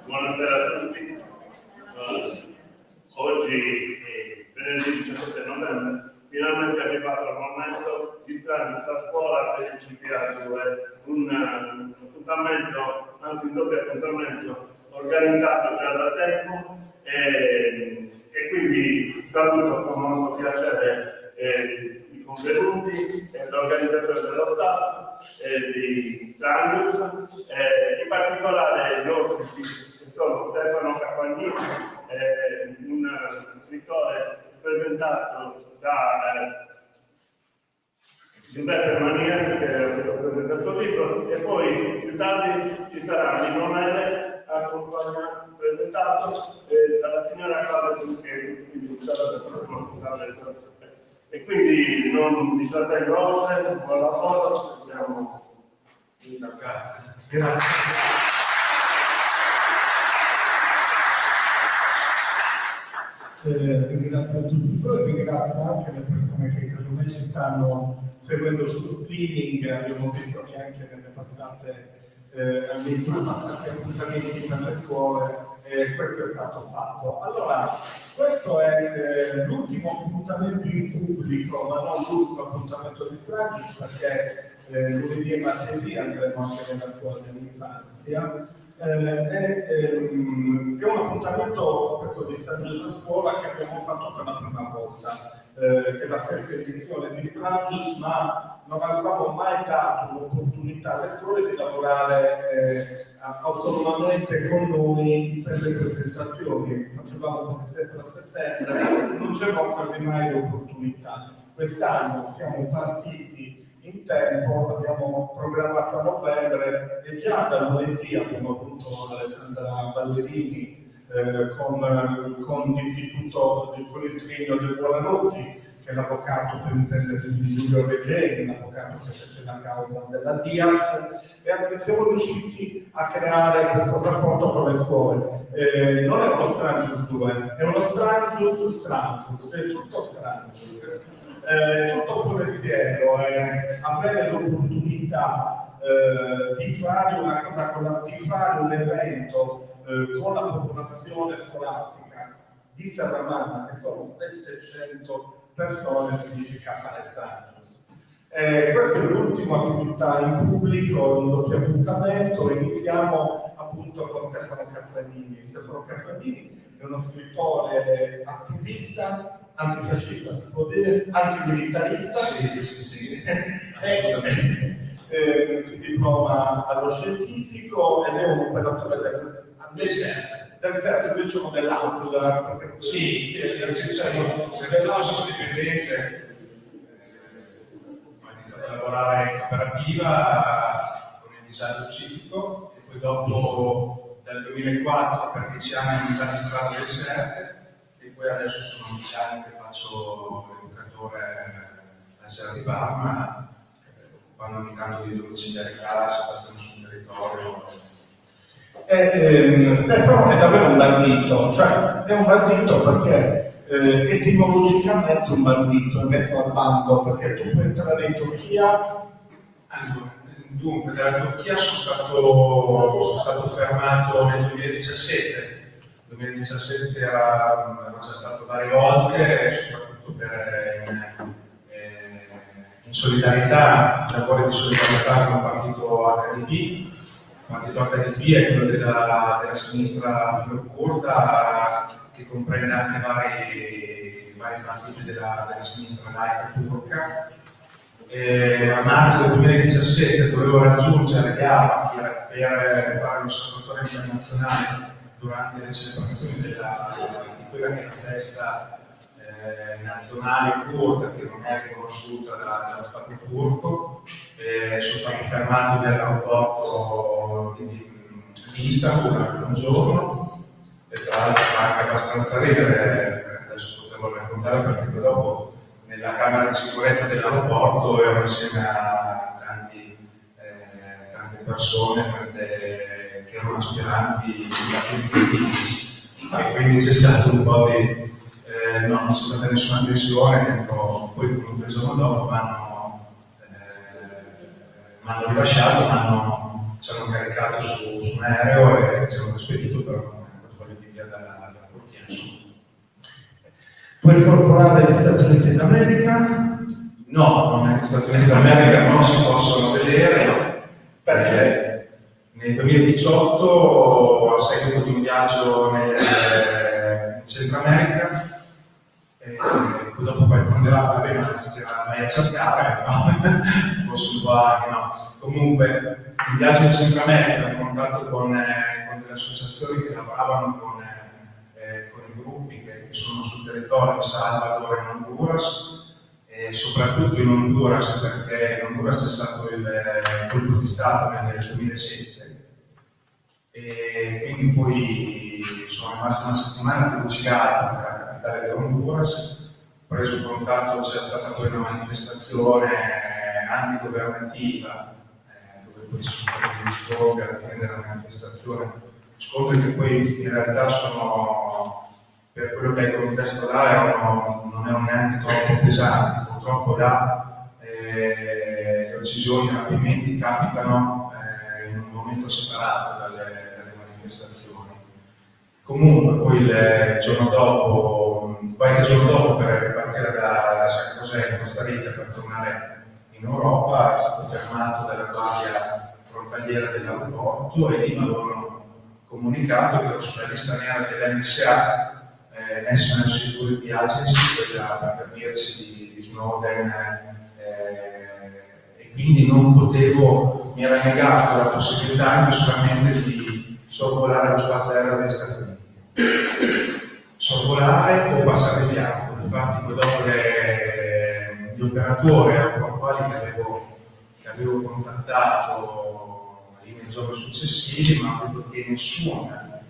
Buonasera a tutti. Oggi, venerdì 17 novembre, finalmente è arrivato il momento di stare a scuola per il CPA2, un appuntamento, anzi un doppio appuntamento organizzato già da tempo e quindi saluto con molto piacere i convenuti e l'organizzazione dello staff di Strangius, in particolare gli ospiti che sono Stefano Cafagnini, un scrittore presentato da Giuseppe Maniesi, che presenta il suo libro, e poi più tardi ci sarà Nino Mele, presentato dalla signora Claudia Zucchetti, quindi sarà il prossimo appuntamento. E quindi non vi trattengo oltre, buon lavoro, siamo grazie. Ringrazio tutti voi, ringrazio anche le persone che casomai ci stanno seguendo su streaming. Abbiamo visto che anche nelle passate appuntamenti per le scuole questo è stato fatto. Allora, questo è l'ultimo appuntamento in pubblico, ma non l'ultimo appuntamento di Strangius, perché lunedì e martedì andremo anche nella scuola dell'infanzia. È un appuntamento, questo di Strangius a scuola, che abbiamo fatto per la prima volta. È la sesta edizione di Strangius, ma non avevamo mai dato l'opportunità alle scuole di lavorare autonomamente con noi per le presentazioni. Facevamo sempre a settembre, non c'era quasi mai l'opportunità. Quest'anno siamo partiti in tempo, abbiamo programmato a novembre e già da lunedì abbiamo avuto Alessandra Ballerini con l'istituto, con il triennio del Buonanotti, che è l'avvocato per intendere di Giulio Regeni, l'avvocato che fece la causa della Diaz, e siamo riusciti a creare questo rapporto con le scuole. Non è uno Strangius 2, è uno Strangius, è tutto Strangius, tutto forestiero, avere l'opportunità di fare una cosa, di fare un evento con la popolazione scolastica di Serramanna, che sono 700 persone, significa fare Strangius. Questa è l'ultima attività in pubblico, un doppio appuntamento. Iniziamo appunto con Stefano Cafagnini. Stefano Cafagnini è uno scrittore attivista, antifascista, si può dire, antimilitarista. Sì. Assolutamente. Si diploma allo scientifico ed è un operatore del CERT, diciamo dell'ASL. Sì, senza dipendenze. Ho iniziato a lavorare in cooperativa con il disagio psichico e poi dopo dal 2004 per 10 anni in unità di strada del CERT e poi adesso sono 10 anni che faccio l'educatore al CERT di Parma, occupando ogni tanto di domiciliarità, situazioni sul territorio. Stefano è davvero un bandito, cioè è un bandito perché etimologicamente un bandito è messo al bando, perché tu puoi entrare in Turchia. Dunque, dalla Turchia sono stato fermato nel 2017. Nel 2017 ero già stato varie volte, soprattutto in solidarietà, lavori di solidarietà con il partito HDP. Il partito HDP è quello della sinistra filocurda, che comprende anche vari partiti della sinistra laica turca. A marzo del 2017 dovevo raggiungere Diyarbakir per fare l'osservatorio internazionale durante le celebrazioni di quella che è la festa nazionale kurda, che non è riconosciuta dallo Stato turco. Sono stato fermato nell'aeroporto di Istanbul un giorno, e tra l'altro fa anche abbastanza ridere, adesso potevo raccontare perché dopo nella camera di sicurezza dell'aeroporto ero insieme a tante persone che erano aspiranti ai politici. e quindi c'è stato un po' di... no, non c'è stata nessuna tensione, dentro, poi comunque il giorno dopo m'hanno rilasciato, ci hanno caricato su un aereo e ci hanno spedito per fuori di via dalla Turchia. Puoi sorvolare gli Stati Uniti d'America? No, non è gli Stati Uniti d'America, non si possono vedere. Perché? Nel 2018, a seguito di un viaggio in Centro America, poi dopo quando la stia vai a cercare, no? Forse un po' anche no. Comunque, il viaggio in Centro America, in contatto con delle associazioni che lavoravano con i gruppi che sono sul territorio di Salvador e Honduras, e soprattutto in Honduras, perché in Honduras c'è stato il colpo di Stato nel 2007. E quindi poi sono rimasto una settimana a Tegucigalpa, che è la capitale dell'Honduras, ho preso contatto, c'è stata poi una manifestazione antigovernativa, dove poi ci sono stati degli scontri alla fine della manifestazione, scontri che poi in realtà sono, per quello che è il contesto là, non erano neanche troppo pesanti. Purtroppo là le uccisioni e i rapimenti capitano in un momento separato dalle manifestazioni. Comunque poi il giorno dopo, qualche giorno dopo, per ripartire da San José in Costa Rica per tornare in Europa, è stato fermato dalla guardia frontaliera dell'aeroporto e lì mi avevano comunicato che ero sulla lista nera dell'NSA, National Security Agency, per capirci di Snowden, e quindi non potevo, mi era negato la possibilità anche solamente di sorvolare lo spazio aereo degli Stati Uniti. Sorvolare o passare di fianco. Infatti poi dopo gli operatori aeroportuali che avevo contattato nei giorni successivi mi hanno detto che nessuna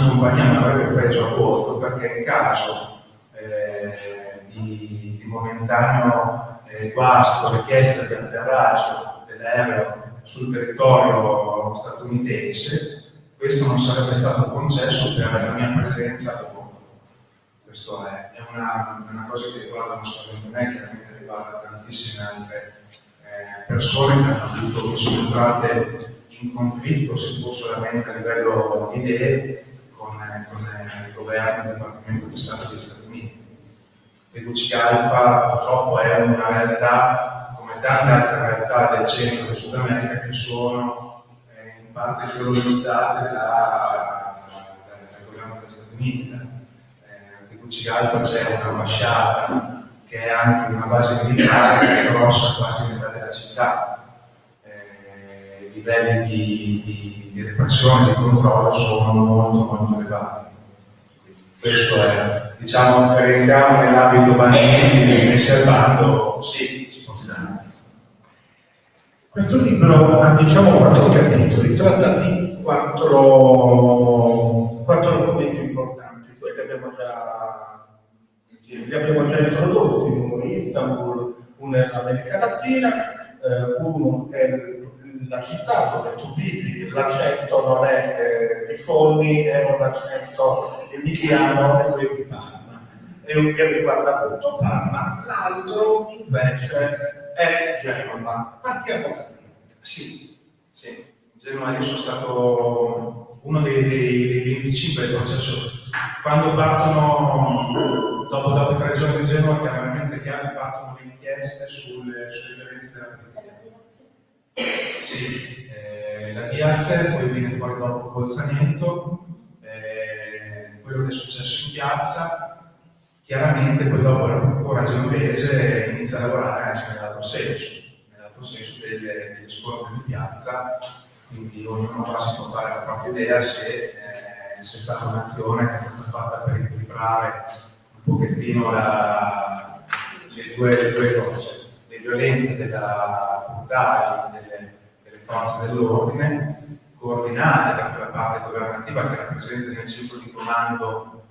compagnia mi avrebbe preso a bordo, perché in caso di momentaneo guasto, richiesta di atterraggio dell'aereo sul territorio statunitense, questo non sarebbe stato concesso per la mia presenza a bordo. Questo è una cosa che riguarda non solamente me, chiaramente riguarda tantissime altre persone che sono entrate in conflitto, seppur solamente a livello di idee, con il governo e il Dipartimento di Stato degli Stati Uniti. Tegucigalpa purtroppo è una realtà, come tante altre realtà del centro e del Sud America, che sono in parte colonizzate dal governo degli Stati Uniti. A Tegucigalpa c'è un'ambasciata che è anche una base militare che è grossa quasi a metà della città. I livelli di repressione e di controllo sono molto molto elevati. Questo è, diciamo, rientriamo nell'ambito bandieri messi al bando, sì, si può dare. Questo libro ha, diciamo, 4 capitoli, tratta di 4 argomenti importanti, quelli li abbiamo già introdotti, uno è Istanbul, uno è l'America Latina, uno è la città dove tu vivi, l'accento non è di Forni, è un accento emiliano e poi di Parma, e riguarda appunto Parma. L'altro invece è Genova. Partiamo da lì. Sì. Genova, io sono stato uno dei 25 del processo. Quando partono, dopo 3 giorni di Genova, chiaramente partono le inchieste sulle violenze della polizia. Sì, la piazza, poi viene fuori dopo il bolzamento, quello che è successo in piazza, chiaramente poi dopo la procura genovese inizia a lavorare anche nell'altro senso degli scontri di piazza, quindi ognuno qua si può fare la propria idea se è stata un'azione che è stata fatta per equilibrare un pochettino le due cose, le violenze brutali delle forze dell'ordine, coordinate da quella parte governativa che era presente nel centro di comando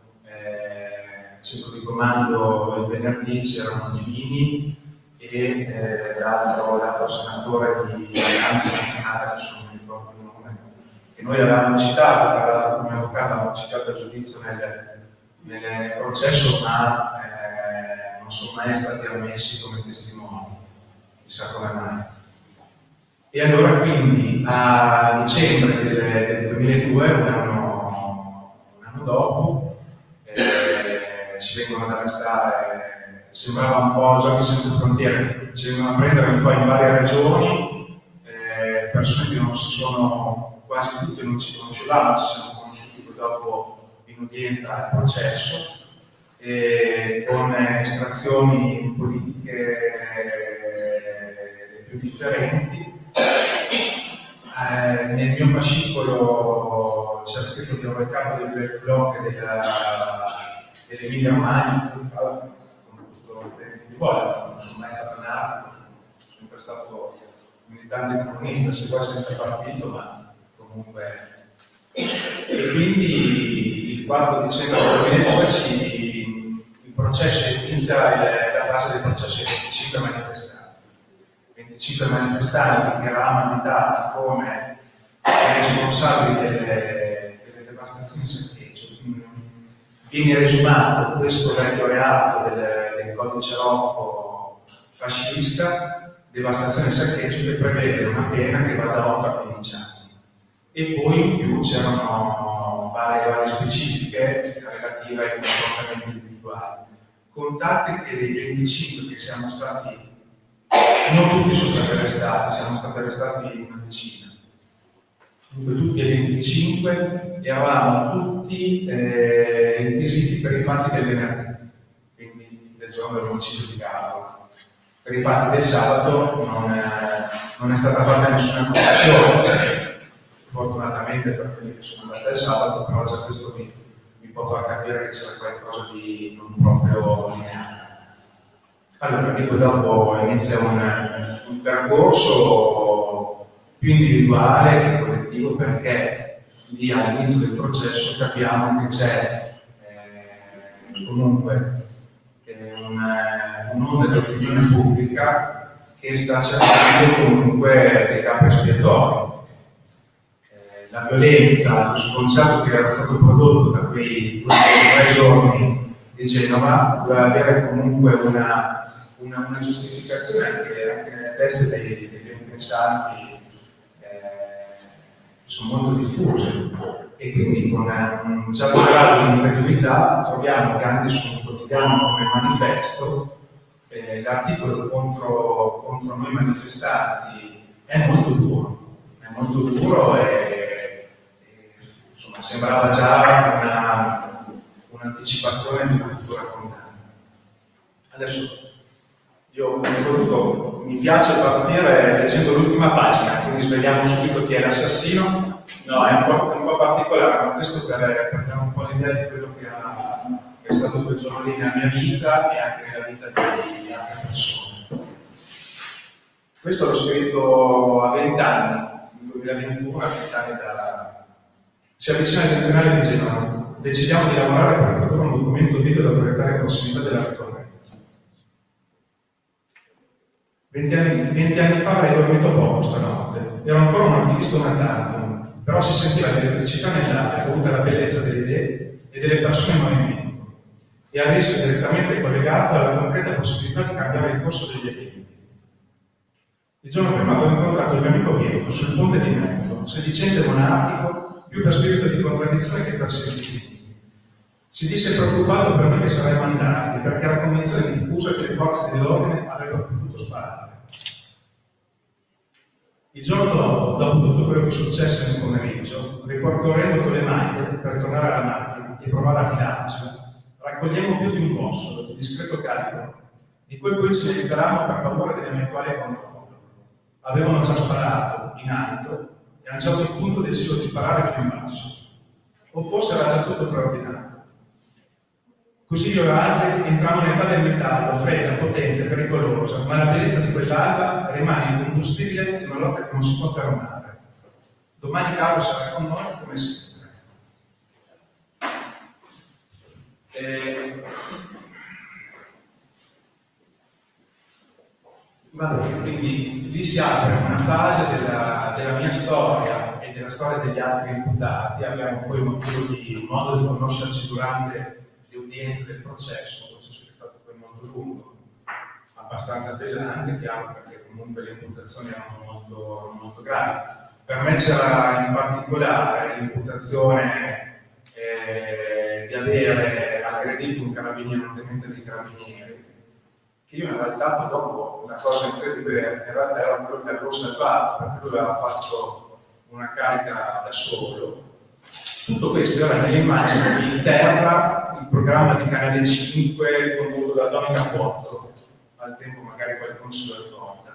il venerdì, c'erano Fini e l'altro senatore di Alleanza Nazionale, adesso non mi ricordo il nome, che noi avevamo citato, tra l'altro come avvocato avevamo citato a giudizio nel processo, ma non sono mai stati ammessi come testimoni, chissà come mai. E allora quindi a dicembre del 2002, un anno dopo, ci vengono ad arrestare, sembrava un po' Giochi senza frontiere, ci vengono a prendere un po' in varie regioni, persone che non si sono, quasi tutte non ci conoscevamo, ci siamo conosciuti poi dopo in udienza al processo, con estrazioni politiche più differenti. Nel mio fascicolo c'è scritto che ero il capo del blog dell'Emilia Romagna, con questo individuale, non sono mai stato nato, sono sempre stato militante comunista, se vuoi senza partito, ma comunque. E quindi il 4 dicembre del 2009 il processo inizia, la fase del processo di 25 manifestanti. 25 manifestanti che eravamo additati come responsabili delle devastazioni saccheggio. Viene resumato questo vecchio reato del codice Rocco fascista, devastazione e saccheggio, che prevede una pena che va da 8 a 15 anni. E poi in più c'erano varie specifiche relative ai comportamenti individuali. Contate che dei 25 che siamo stati, non tutti sono stati arrestati, siamo stati arrestati una decina. Dunque tutti e 25 eravamo tutti inquisiti per i fatti del venerdì, quindi del giorno dell'omicidio di Carlo. Per i fatti del sabato non è stata fatta nessuna confessione, fortunatamente per quelli che sono andati al sabato, però già questo mi può far capire che c'era qualcosa di non proprio lineare. Allora, poi dopo inizia un percorso più individuale che collettivo, perché lì all'inizio del processo capiamo che c'è comunque un'onda dell'opinione pubblica che sta cercando comunque dei capi espiatori. La violenza, lo sconciato che era stato prodotto da quei 3 giorni di Genova doveva avere comunque una giustificazione anche nelle teste dei ben pensanti, sono molto diffuse, e quindi con un certo grado di incredulità troviamo che anche su un quotidiano come il Manifesto l'articolo contro noi manifestanti è molto duro e insomma sembrava già un'anticipazione di una futura condanna. Adesso io come voluto mi piace partire leggendo l'ultima pagina, quindi svegliamo subito chi è l'assassino. No, è un po' particolare, ma questo per dare un po' l'idea di quello che è stato quel giorno lì nella mia vita e anche nella vita di altre persone. Questo l'ho scritto a 20 anni, nel 2021, a 20 anni da... Si avvicina il tribunale di Genova, decidiamo di lavorare per produrre un documento video da proiettare in prossimità della ricorrenza. 20 anni fa avrei dormito poco stanotte, ero ancora un attivista una tantum, però si sentiva l'elettricità nell'aria dovuta alla bellezza delle idee e delle persone in movimento, e al rischio direttamente collegato alla concreta possibilità di cambiare il corso degli eventi. Il giorno prima avevo incontrato il mio amico Pietro sul ponte di mezzo, sedicente monarchico, più per spirito di contraddizione che per sentimenti. Si disse preoccupato per noi che saremmo andati, perché era convinzione diffusa che le forze dell'ordine avrebbero potuto sparare. Il giorno dopo tutto quello che successe nel pomeriggio, ripercorrendo con le mani per tornare alla macchina e provare a filarcela, raccogliemmo più di un bossolo di discreto calibro, di cui poi ci liberammo per paura dell'eventuale controllo. Avevano già sparato in alto e a un certo punto deciso di sparare più in basso. O forse era già tutto preordinato. Così io e altri entrammo nell'età del metallo, fredda, potente, pericolosa, ma la bellezza di quell'alba rimane incombustibile in una lotta che non si può fermare. Domani Carlo sarà con noi come sempre. Quindi lì si apre una fase della mia storia e e della storia degli altri imputati. Abbiamo poi modo di conoscerci durante le udienze del processo, un processo che è stato poi molto lungo, abbastanza pesante, chiaro, perché comunque le imputazioni erano molto gravi. Per me c'era in particolare l'imputazione di avere aggredito un carabiniere, un tenente dei carabinieri, che io in realtà poi dopo, una cosa incredibile, in realtà era quello che avevo salvato, perché lui aveva fatto una carica da solo. Tutto questo era nelle immagini di Terra, il programma di Canale 5 condotto da Domenica Pozzo, al tempo magari qualcuno se lo ricorda.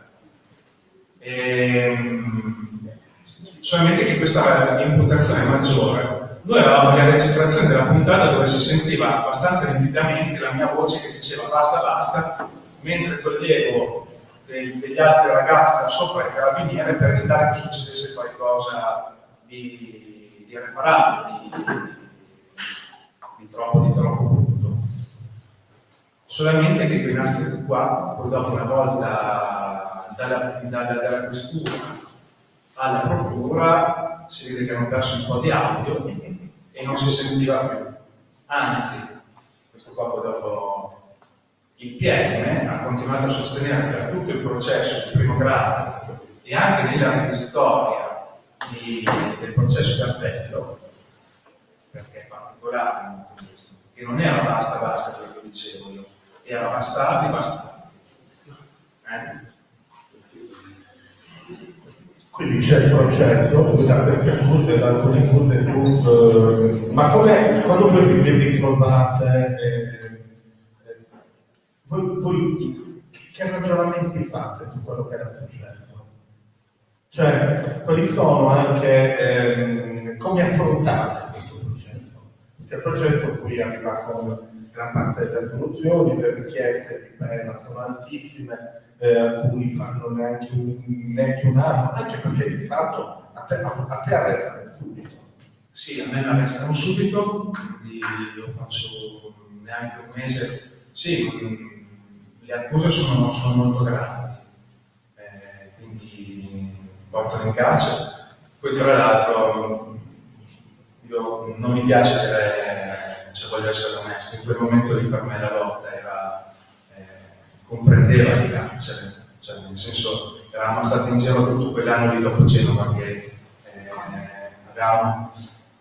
Solamente che questa era l'imputazione maggiore. Noi avevamo la registrazione della puntata dove si sentiva abbastanza nitidamente la mia voce che diceva basta basta, mentre toglievo degli altri ragazzi da sopra il carabiniere per evitare che succedesse qualcosa di irreparabile, di troppo brutto. Solamente che quei nastri qua, poi dopo una volta dalla questura alla procura si vede che hanno perso un po' di audio e non si sentiva più. Anzi, questo qua poi dopo il PM ha continuato a sostenere per tutto il processo di primo grado e anche nella requisitoria del processo d'appello, perché è particolare questo, che non era basta quello che dicevo io, era bastati. Quindi c'è il processo da queste accuse, da alcune accuse più... ma quando voi vi ritrovate, voi che ragionamenti fate su quello che era successo? Cioè, quali sono anche, come affrontate questo processo? Perché il processo qui arriva con gran parte delle soluzioni, le richieste di pena sono altissime, alcuni fanno neanche un anno, anche perché di fatto a te arrestano subito. Sì, a me mi arrestano subito, quindi lo faccio neanche un mese. Sì, le accuse sono molto gravi, quindi portano in carcere. Poi tra l'altro io non mi piace dire, cioè voglio essere onesto, in quel momento lì per me la lotta era comprendeva il carcere, cioè nel senso eravamo stati in giro tutto quell'anno lì dopo Genova che avevamo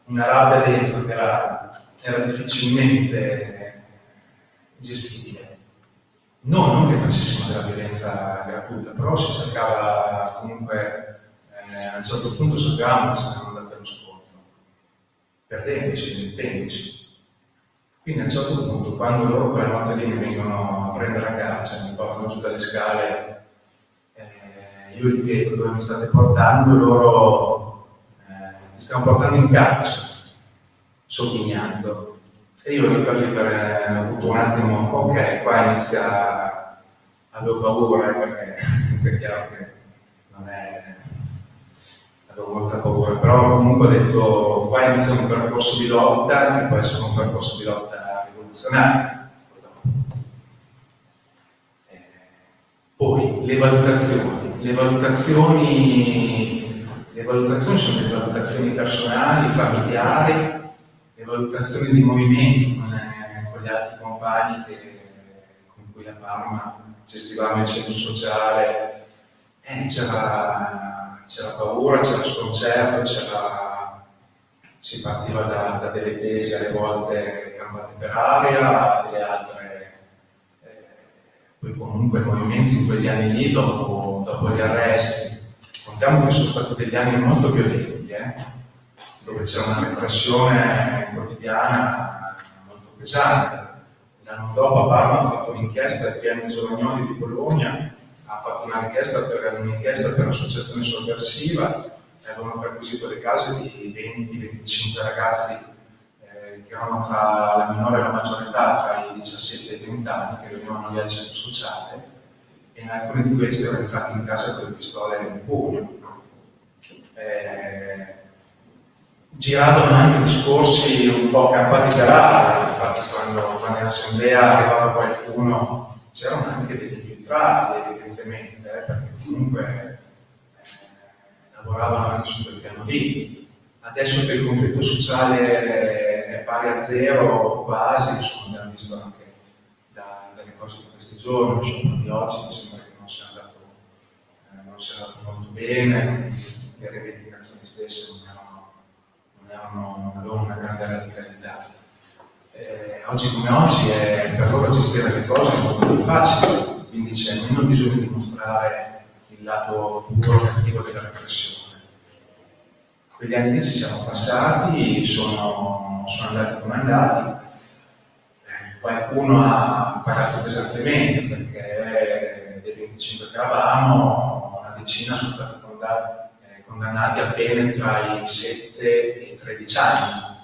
una rabbia dentro che era difficilmente gestibile. Non che facessimo della violenza gratuita, però si cercava comunque, a un certo punto sapevamo che saremmo andati allo scontro, perdendoci, mettendoci. Quindi a un certo punto, quando loro quella notte lì mi vengono a prendere a casa, mi portano giù dalle scale, io gli chiedo dove mi state portando, loro ti stiamo portando in carcere, sogghignando. E io lì per ho avuto un attimo, ok, qua inizia, avevo paura, perché è chiaro che non è... avevo molta paura, però comunque ho detto qua inizia un percorso di lotta che può essere un percorso di lotta rivoluzionario. Poi le valutazioni sono le valutazioni personali, familiari, le valutazioni di movimento con gli altri compagni con cui la Parma gestivamo il centro sociale, c'era paura, c'era sconcerto, si partiva da delle tesi alle volte campate per aria, delle altre. Poi comunque i movimenti in quegli anni lì, dopo gli arresti, contiamo che sono stati degli anni molto violenti, dove c'era una repressione quotidiana molto pesante. L'anno dopo a Parma hanno fatto un'inchiesta, il PM Giovannioli di Bologna ha fatto un'inchiesta per associazione sovversiva, avevano perquisito le case di 20-25 ragazzi che erano tra la minore e la maggiore età, tra i 17 e i 20 anni, che venivano lì al centro sociale, e in alcuni di questi erano entrati in casa con le pistole in pugno. Giravano anche discorsi un po' campati per aria, infatti quando in assemblea arrivava qualcuno c'erano anche degli infiltrati evidentemente, perché comunque lavoravano su quel piano lì. Adesso che il conflitto sociale è pari a zero o quasi, insomma, abbiamo visto anche dalle cose di questi giorni, insomma, di oggi, mi sembra che non sia andato molto bene, le rivendicazioni stesse non avevano una grande radicalità. Oggi come oggi per loro gestire le cose è molto più facile, quindi c'è meno bisogno di mostrare il lato puro cattivo della repressione. Quegli anni lì ci siamo passati, sono andati come andati. Qualcuno ha pagato pesantemente perché dei 25 che eravamo, una decina sono stati condannati a pene tra i 7 e i 13 anni.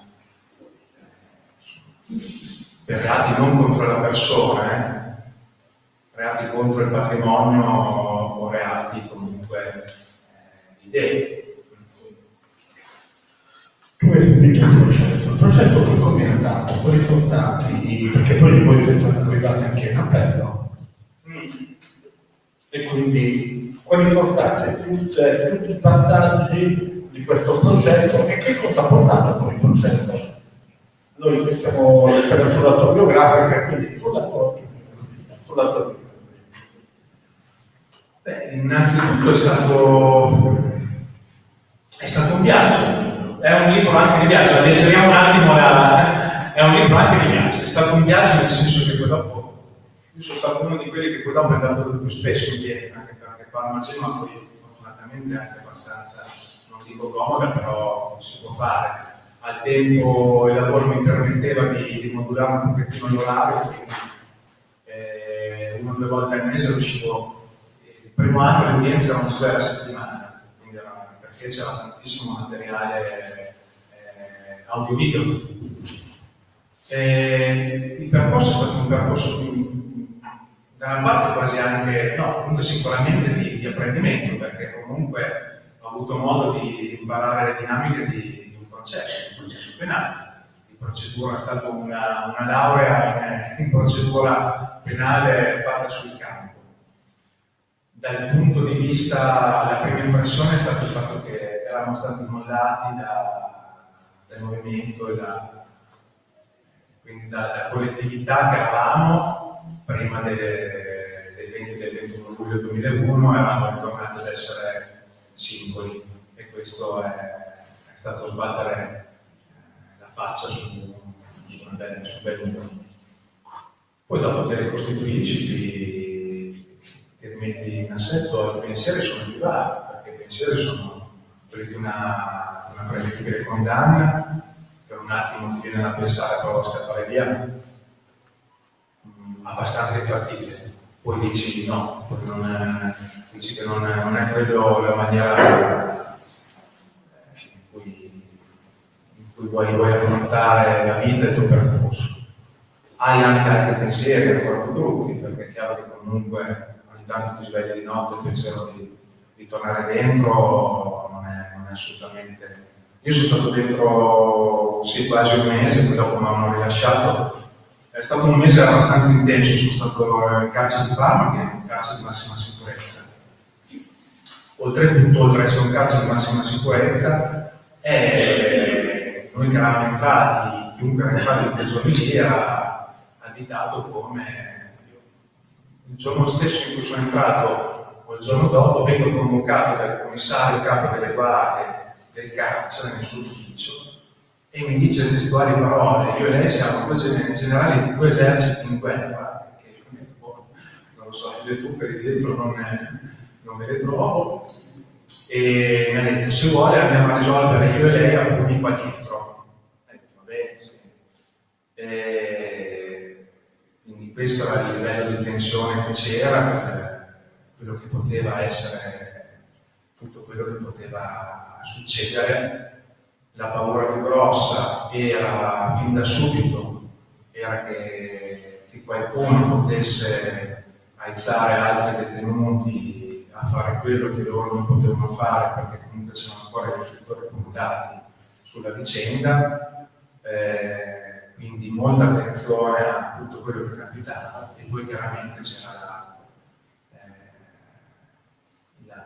Per reati non contro la persona, reati contro il patrimonio o reati comunque di idee. Tu hai seguito il processo come è andato? Quali sono stati, perché poi voi siete arrivati anche in appello, e quindi quali sono stati tutti i passaggi di questo processo e che cosa ha portato poi il processo? Noi siamo letteratura autobiografica, quindi sulla tua biografia. Innanzitutto è stato un viaggio. È un libro anche di viaggio, leggeriamo un attimo è un libro anche di viaggio, è stato un viaggio nel senso che poi dopo, io sono stato uno di quelli che poi dopo è andato più spesso in Pienza, anche perché qua a Magema poi fortunatamente è anche abbastanza, non dico comoda, però si può fare. Al tempo il lavoro mi permetteva di modulare un pochettino l'orario, quindi 1 o 2 volte al mese riuscivo, il primo anno le udienze erano 6 alla settimana, quindi perché c'era tantissimo materiale audio-video. Il percorso è stato un percorso da una parte quasi anche, no, comunque sicuramente di apprendimento, perché comunque ho avuto modo di imparare le dinamiche di un processo penale. Di procedura è stata una laurea in procedura penale fatta sul campo. Dal punto di vista, la prima impressione è stato il fatto che eravamo stati mollati dal movimento e quindi dalla collettività che eravamo prima del 20 del 21 luglio 2001, eravamo ritornati ad essere singoli, e questo è stato sbattere la faccia su un bel numero. Poi dopo te ricostituisci, ti rimetti in assetto, i pensieri sono più vari, perché i pensieri sono quelli di una prevedibile condanna. Per un attimo ti viene da pensare provo a scappare via, abbastanza infattibile. Poi dici no, dici che non è quello la maniera in cui vuoi affrontare la vita e il tuo percorso. Hai anche altri pensieri ancora più brutti, perché è chiaro che comunque ogni tanto ti svegli di notte e il pensiero di tornare dentro non è assolutamente. Io sono stato dentro quasi un mese, poi dopo mi hanno rilasciato. È stato un mese abbastanza intenso, sono stato in carcere di Parma, che è un carcere di massima sicurezza. Oltretutto, oltre ad essere un carcere di massima sicurezza, noi che eravamo entrati, chiunque era entrato in quei giorni lì era additato come il giorno stesso in cui sono entrato o il giorno dopo vengo convocato dal commissario capo delle guardie del carcere nel suo ufficio e mi dice testuali parole: io e lei siamo due generali di 2 eserciti in guerra, che io non lo so, le truppe di dietro non me le trovo, e mi ha detto se vuole andiamo a risolvere io e lei a problemi qua dietro. Ho detto va bene, sì. Quindi questo era il livello di tensione che c'era, quello che poteva essere, tutto quello che poteva succedere. La paura più grossa era fin da subito che qualcuno potesse aizzare altri detenuti a fare quello che loro non potevano fare, perché comunque c'erano ancora i riflettori puntati sulla vicenda, quindi molta attenzione a tutto quello che capitava. E poi chiaramente c'era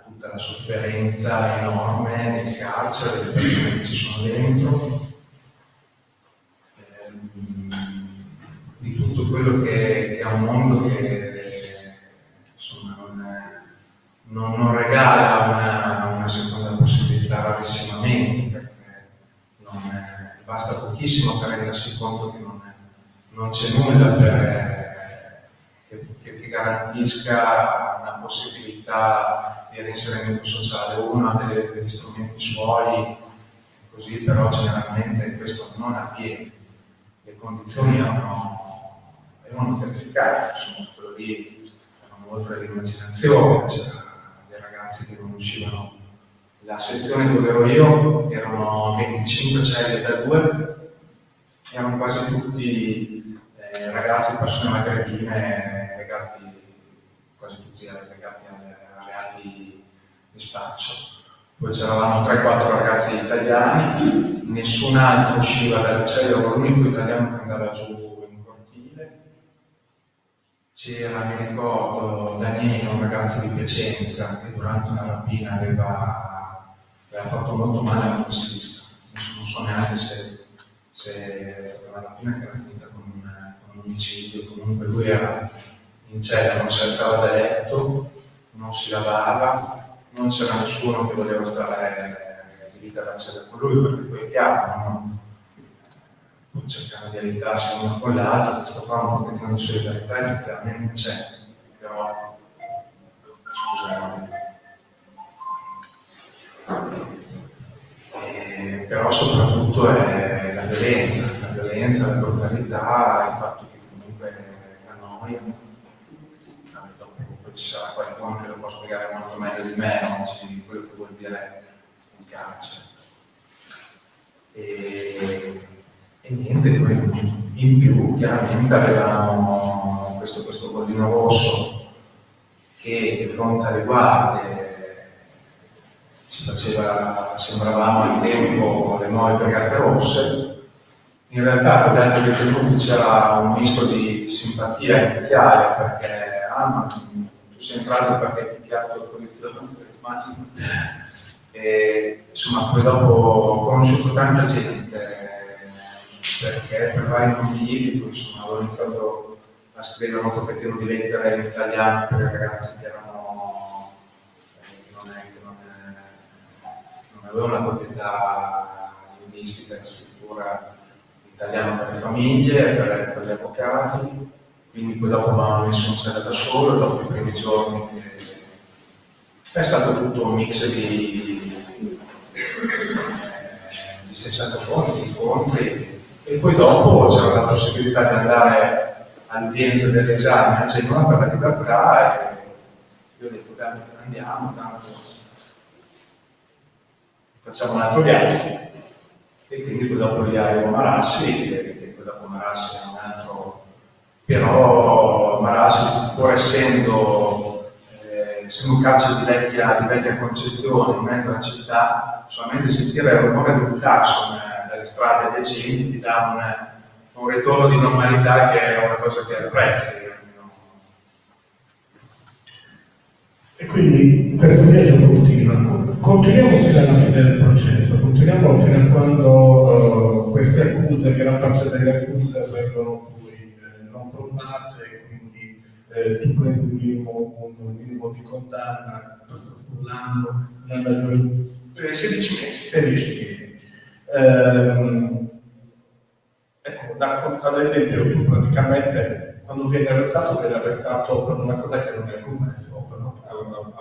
tutta la sofferenza enorme del carcere, delle persone che ci sono dentro, di tutto quello che è un mondo che insomma, non regala una seconda possibilità rarissimamente, perché basta pochissimo per rendersi conto che non c'è nulla che garantisca una possibilità di reinserimento sociale. Uno ha degli strumenti suoi, così, però generalmente questo non avviene. Le condizioni erano terrificanti, insomma, quello lì erano oltre l'immaginazione, c'erano dei ragazzi che non uscivano. La sezione dove ero io erano 25 celle da 2, erano quasi tutti ragazzi, persone magrebine, quasi tutti legati a reati di spaccio. Poi c'eravamo 3-4 ragazzi italiani, nessun altro usciva dal liceo, ero l'unico italiano che andava giù in cortile. C'era, mi ricordo, Daniele, un ragazzo di Piacenza, che durante una rapina aveva fatto molto male a un tassista. Non so neanche se è stata una rapina che era finita con un omicidio. Comunque lui era in cella, non si alzava da letto, non si lavava, non c'era nessuno che voleva stare di vita alla cella con lui, perché poi è chiaro, no? Poi cercano di aiutarsi uno con l'altro, questo qua un pochettino di solidarietà effettivamente c'è, però scusate. Però soprattutto è la violenza, la brutalità, il fatto che comunque annoia. Poi ci sarà qualcuno che lo può spiegare molto meglio di me, oggi, quello che vuol dire il carcere. E niente, in più chiaramente avevamo questo bollino rosso che di fronte alle guardie sembravamo al tempo le nuove brigate rosse. In realtà per gli altri detenuti c'era un misto di simpatia iniziale, perché ma tu sei entrato perché hai picchiato il poliziotto, e insomma poi dopo ho conosciuto tanta gente, perché per vari motivi poi insomma avevo iniziato a scrivere un pochettino di lettere in italiano per i ragazzi che non avevano la proprietà linguistica e la scrittura italiana per le famiglie, per gli avvocati. Quindi poi dopo mi hanno messo in sede da solo, dopo i primi giorni è stato tutto un mix di sensazioni, di incontri, e poi dopo c'era la possibilità di andare all'udienza dell'esame a Genova per la libertà, e io ho detto andiamo, tanto facciamo un altro viaggio. E quindi poi dopo lì arrivo a Marassi, e poi dopo Marassi è un altro. Però Marassi, pur essendo un carcere di vecchia concezione in mezzo alla città, solamente sentire il rumore di un clacson dalle strade decenti ti dà un ritorno di normalità che è una cosa che apprezzi. E quindi questo viaggio continuiamo fino alla fine del processo, continuiamo fino a quando queste accuse, gran parte delle accuse vengono non provate, quindi tu prendi un minimo di condanna, questo sull'anno, 16 mesi. Ecco, ad esempio, tu praticamente quando viene arrestato per una cosa che non hai commesso, no?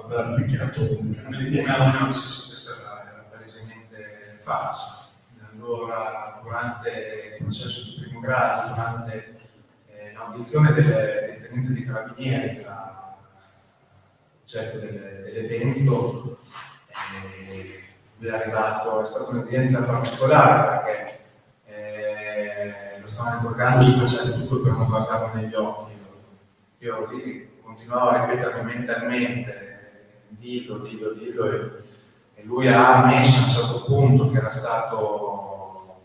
Aver picchiato un cane. No, questa era palesemente falsa. Allora, durante il processo di primo grado, durante l'audizione del tenente di carabinieri, che era oggetto dell'evento, è stata un'evidenza particolare, perché lo stavano interrogando, gli facendo tutto per non guardarlo negli occhi. Io ero lì che continuavo a ripetermi mentalmente, dillo, e lui ha ammesso a un certo punto che era stato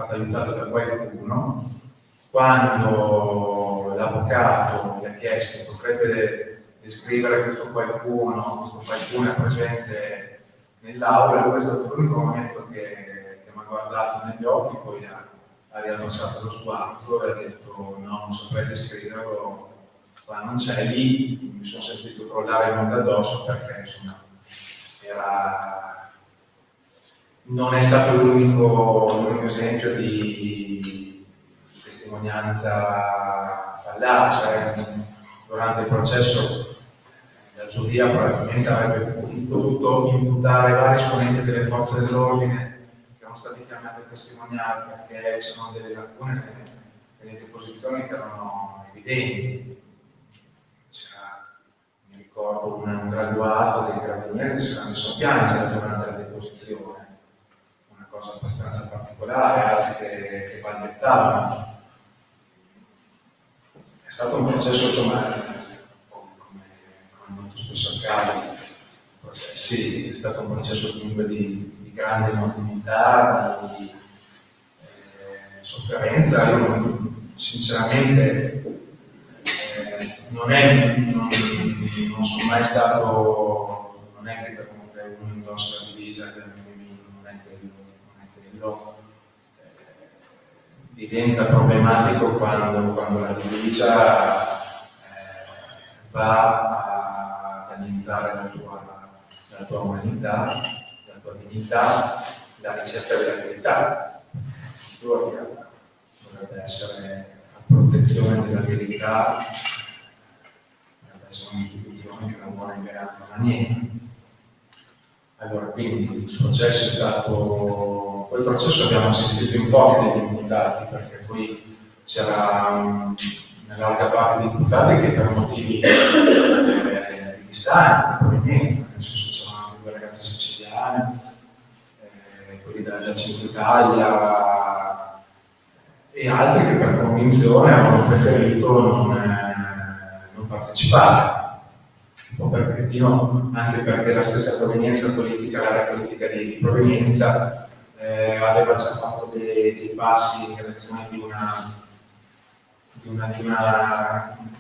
aiutato da qualcuno. Quando l'avvocato gli ha chiesto potrebbe descrivere questo qualcuno è presente nell'aula, lui è stato l'unico momento che mi ha guardato negli occhi, poi ha riabbassato lo sguardo e ha detto no, non saprei descriverlo, ma non c'è. Lì mi sono sentito crollare il mondo addosso perché insomma non è stato l'unico esempio di testimonianza fallace. Durante il processo la giuria probabilmente avrebbe potuto imputare vari esponenti delle forze dell'ordine che erano stati chiamati a testimoniare perché c'erano delle lacune nelle deposizioni che erano evidenti. Mi ricordo un graduato dei carabinieri che si era messo a piangere durante la deposizione, una cosa abbastanza particolare, altri che balbettavano. È stato un processo sommario, come molto spesso accade. Sì, è stato un processo comunque di grande emotività, di sofferenza. Io sinceramente non sono mai stato, non è che per uno indossa la divisa del mio nemico, non è quello. Diventa problematico quando la divisa va ad annientare la tua umanità, la tua dignità, la ricerca della verità. La gloria dovrebbe essere a protezione della verità, dovrebbe essere un'istituzione che non vuole inviare in maniera. Allora, quindi il processo è stato. Quel processo abbiamo assistito in pochi degli imputati, perché poi c'era una larga parte di imputati che per motivi di distanza, di provenienza, nel senso c'erano anche due ragazze siciliane, quelli da Centro Italia, e altri che per convinzione avevano preferito non partecipare. Un po' per cretino, anche perché la stessa provenienza politica, l'area politica di provenienza, aveva già fatto dei passi in direzione di una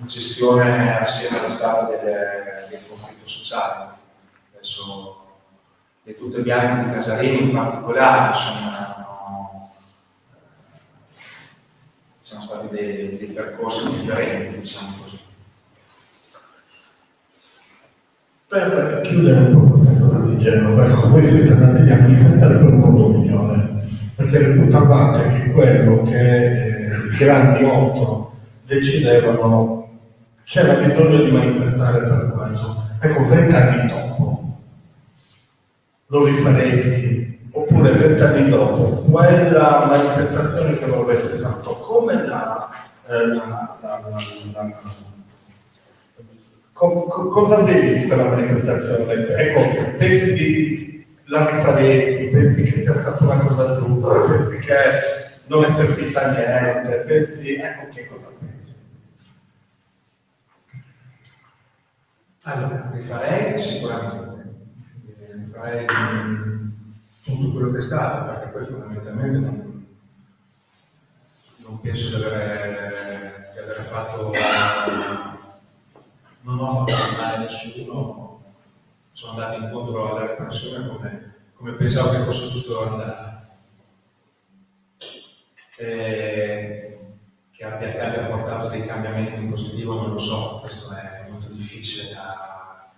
gestione assieme allo Stato del conflitto sociale. Adesso le tute bianche di Casarini in particolare sono stati dei percorsi differenti, diciamo così. Per chiudere un po' questa cosa di Genova, ecco, voi siete andati a manifestare per un mondo migliore, perché reputavate che quello che i grandi otto decidevano c'era bisogno di manifestare per quello. Ecco, 20 anni dopo lo rifaresti, oppure 20 anni dopo quella manifestazione che voi avete fatto, come cosa vedi di quella manifestazione? Ecco, la rifaresti, pensi che sia stata una cosa giusta, pensi che non è servita a niente, ecco, che cosa pensi? Allora, rifarei sicuramente, rifarei tutto quello che è stato, perché poi fondamentalmente non penso di aver fatto. Non ho fatto male a nessuno, sono andato incontro alla repressione come pensavo che fosse giusto andare. Che abbia portato dei cambiamenti in positivo non lo so, questo è molto difficile,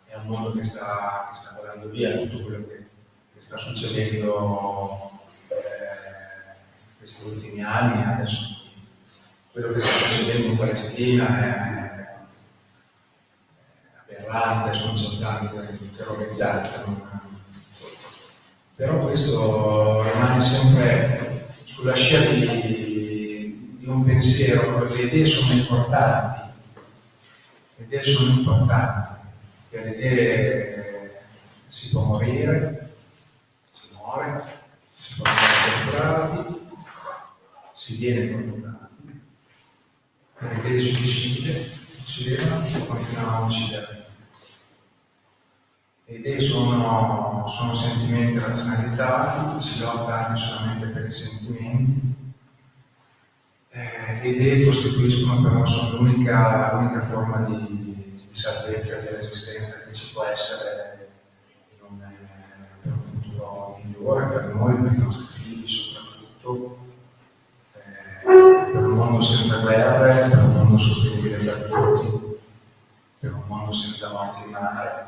è un mondo che sta andando via, tutto quello che sta succedendo questi ultimi anni, adesso quello che sta succedendo in Palestina è aberrante, sconcertante, terrorizzante, però questo rimane sempre sulla scia di un pensiero. Le idee sono importanti, perché le idee si può morire, si muore, si può essere torturati, si viene torturati, le idee si uccidono e continuano a uccidere. Le idee sono sentimenti razionalizzati, si lotta anche solamente per i sentimenti. Le idee costituiscono per noi l'unica forma di salvezza e di resistenza che ci può essere per un futuro migliore per noi, per i nostri figli soprattutto, per un mondo senza guerre, per un mondo sostenibile per tutti, per un mondo senza morti in mare,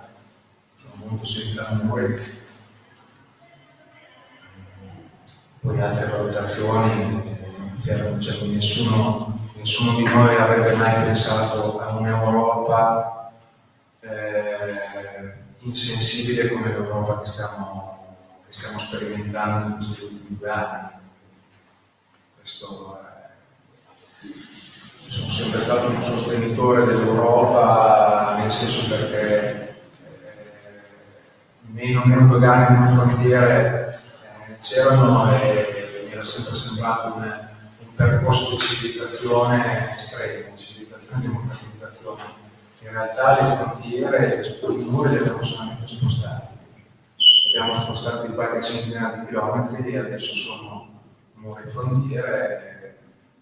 per un mondo senza amore. Poi altre valutazioni, cioè, nessuno di noi avrebbe mai pensato a un'Europa insensibile come l'Europa che stiamo sperimentando in questi ultimi 2 anni. Sono sempre stato un sostenitore dell'Europa, nel senso perché meno dogane, meno frontiere c'erano e mi era sempre sembrato un percorso di civilizzazione estremo, civilizzazione e democratizzazione. In realtà le frontiere e i muri li abbiamo solamente spostati. Abbiamo spostato di qualche centinaia di chilometri e adesso sono muri e frontiere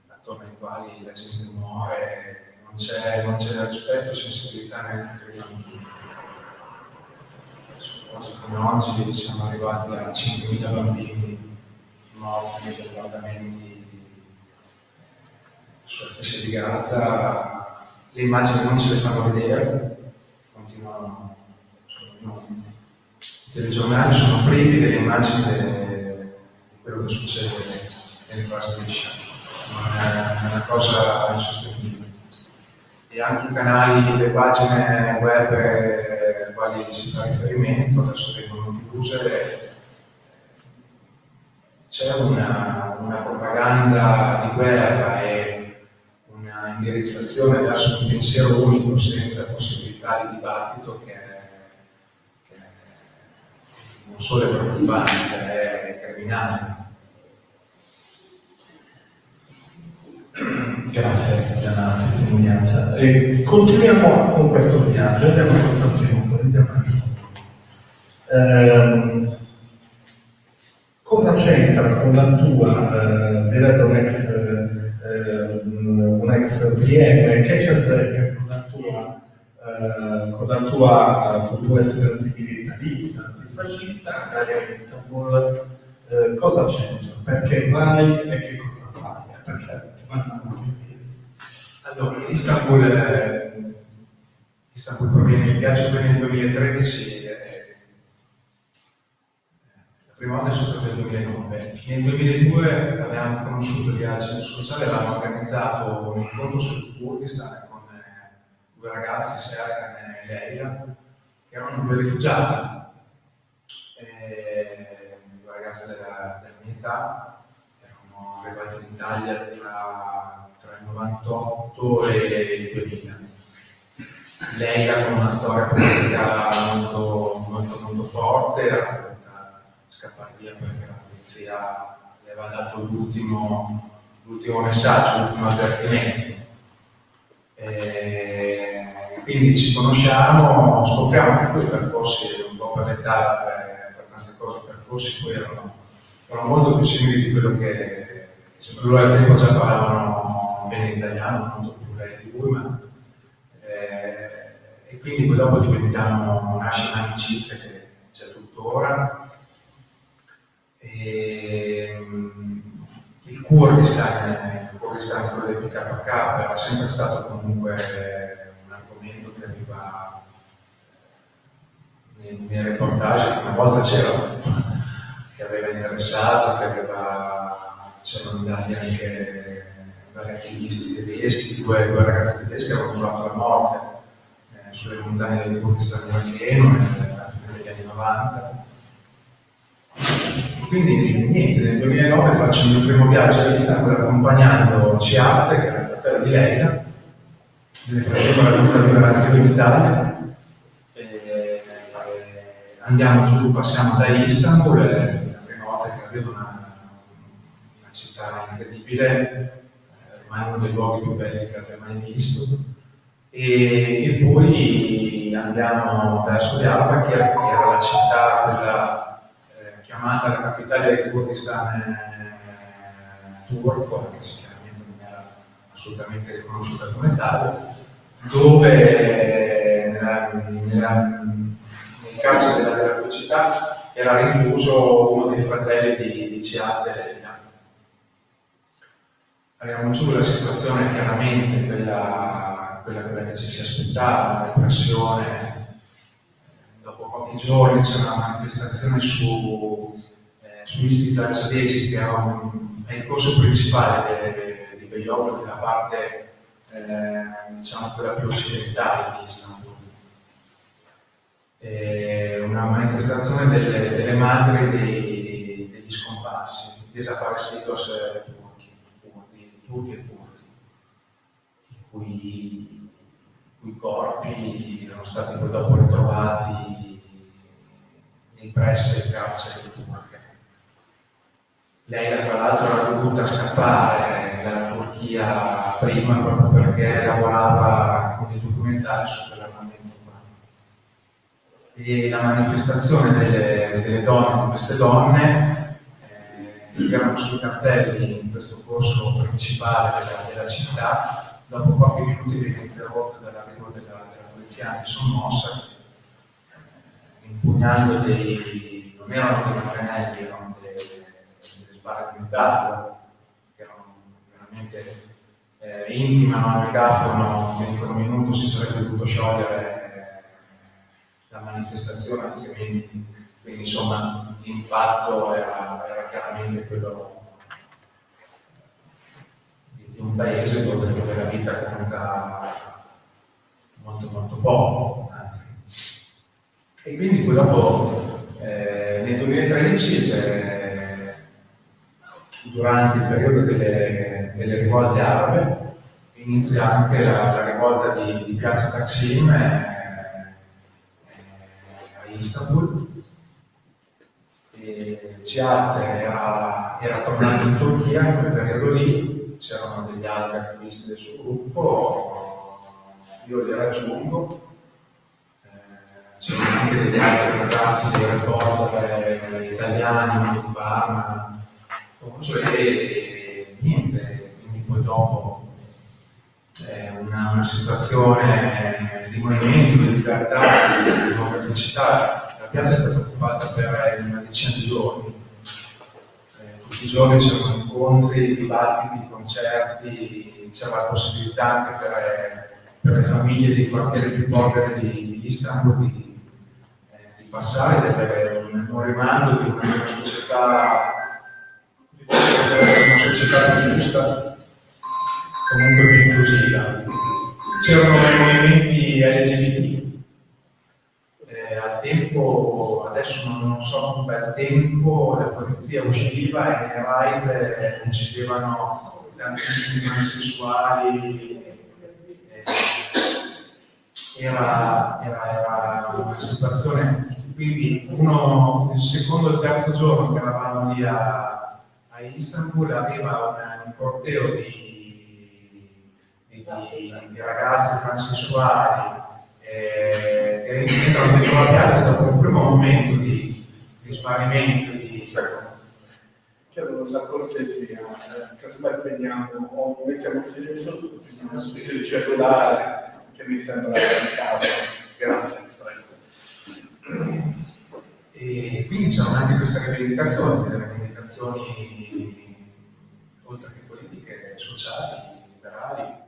attorno ai quali la gente muore, non c'è rispetto, sensibilità neanche per i bambini. Oggi come oggi siamo arrivati a 5.000 bambini morti nei bombardamenti sulla stessa di Gaza. Le immagini non ce le fanno vedere, continuano. I telegiornali sono privi delle immagini di quello che succede dentro la striscia. È una cosa insostenibile. E anche i canali, le pagine web ai quali si fa riferimento adesso vengono chiuse. C'è una propaganda di guerra e una indirizzazione verso un pensiero unico senza possibilità di dibattito che non solo è preoccupante, è criminale. Grazie per la testimonianza. Continuiamo con questo viaggio, andiamo a Costantinopoli, cosa c'entra con la tua, direbbe un ex PM, che c'entra con il tuo essere antimilitarista, antifascista, andare a Istanbul, cosa c'entra? Perché vai e che cosa fai? Perché ti mandano anche via. Allora, Istanbul proviene, il viaggio per il 2013, la prima volta sono stato nel 2009. Nel 2002 avevamo conosciuto via il centro sociale, avevamo organizzato un incontro sul Kurdistan con 2 ragazzi, Serkan e Leila, che erano 2 rifugiati, 2 ragazze della mia età, erano arrivati in Italia tra il 98 e il 2000. Leila con una storia politica molto forte, era voluta scappare via perché la polizia le aveva dato l'ultimo messaggio, l'ultimo avvertimento. Quindi ci conosciamo, scopriamo che quei percorsi un po' per l'età, per tante cose, percorsi poi erano molto più simili di quello che sempre loro al tempo già parlavano bene italiano, molto più lei di lui, ma e quindi poi dopo nasce un'amicizia che c'è tuttora. Il Kurdistan, quello del PKK, era sempre stato comunque un argomento che arriva nei reportage, che una volta che aveva interessato, c'erano andati anche vari attivisti tedeschi, 2 ragazzi tedeschi avevano trovato la morte sulle montagne del Kurdistan iracheno alla fine degli anni 90. Quindi niente, nel 2009 faccio il mio primo viaggio a Istanbul accompagnando Cihat, che era il fratello di Leila, nel frattempo era venuto a vivere anche lui in Italia. Andiamo giù, passiamo da Istanbul, la prima volta che vedo una città incredibile, ormai uno dei luoghi più belli che abbia mai visto. E poi andiamo verso Diyarbakir, che era la città, quella chiamata la capitale del Kurdistan turco, anche se chiaramente non era assolutamente riconosciuta come tale, dove nel carcere della tua città era rinchiuso uno dei fratelli di Ciate. Abbiamo giù la situazione chiaramente quella che ci si aspettava, la repressione. Dopo pochi giorni c'è una manifestazione su Istituto Alciadesi, che è il corso principale di Beyoğlu, della parte diciamo quella più occidentale di Istanbul. Una manifestazione delle madri degli scomparsi, desaparecidos turchi e curdi, i cui corpi erano stati poi dopo ritrovati nei pressi del carcere turche. Lei tra l'altro era dovuta scappare dalla Turchia prima proprio perché lavorava con dei documentari su quell'armamento qua. E la manifestazione delle donne, di queste donne, che erano sui cartelli in questo corso principale della città, dopo pochi minuti viene interrotto dall'arrivo della polizia antisommossa, impugnando non erano dei matrenelli, erano delle sbarre di metallo, che erano veramente intimano al megafono, dentro un minuto si sarebbe dovuto sciogliere la manifestazione, altrimenti, quindi insomma l'impatto era chiaramente quello di un paese dove la vita conta molto molto poco, anzi. E quindi poi dopo nel 2013 durante il periodo delle rivolte arabe inizia anche la rivolta di Piazza Taksim a Istanbul. Cihat era tornato in Turchia in quel periodo lì, c'erano degli altri attivisti del suo gruppo, io li raggiungo, c'erano anche degli altri ragazzi, dei reporter italiani di Parma, e niente, quindi poi dopo una situazione di movimento, di libertà, di democraticità. La piazza è stata occupata per una decina di giorni. Tutti i giorni c'erano incontri, dibattiti, concerti, c'era la possibilità anche per le famiglie dei quartieri più poveri di Istanbul di passare, di avere un rimando di una società più giusta, comunque più inclusiva. C'erano movimenti LGBT. Al tempo, adesso non so un bel tempo, la polizia usciva e nei raid uccidevano tantissimi omosessuali. Era una situazione, quindi il secondo e il terzo giorno che eravamo lì a Istanbul arriva un corteo di ragazzi transessuali che entrano dentro la piazza dopo un primo momento di smarrimento. Chiedo una cortesia, casomai spegniamo o mettiamo silenzio, spegniamo il cellulare, che mi sembra il caso. Grazie. E quindi c'erano anche queste rivendicazioni, delle rivendicazioni oltre che politiche, sociali, liberali.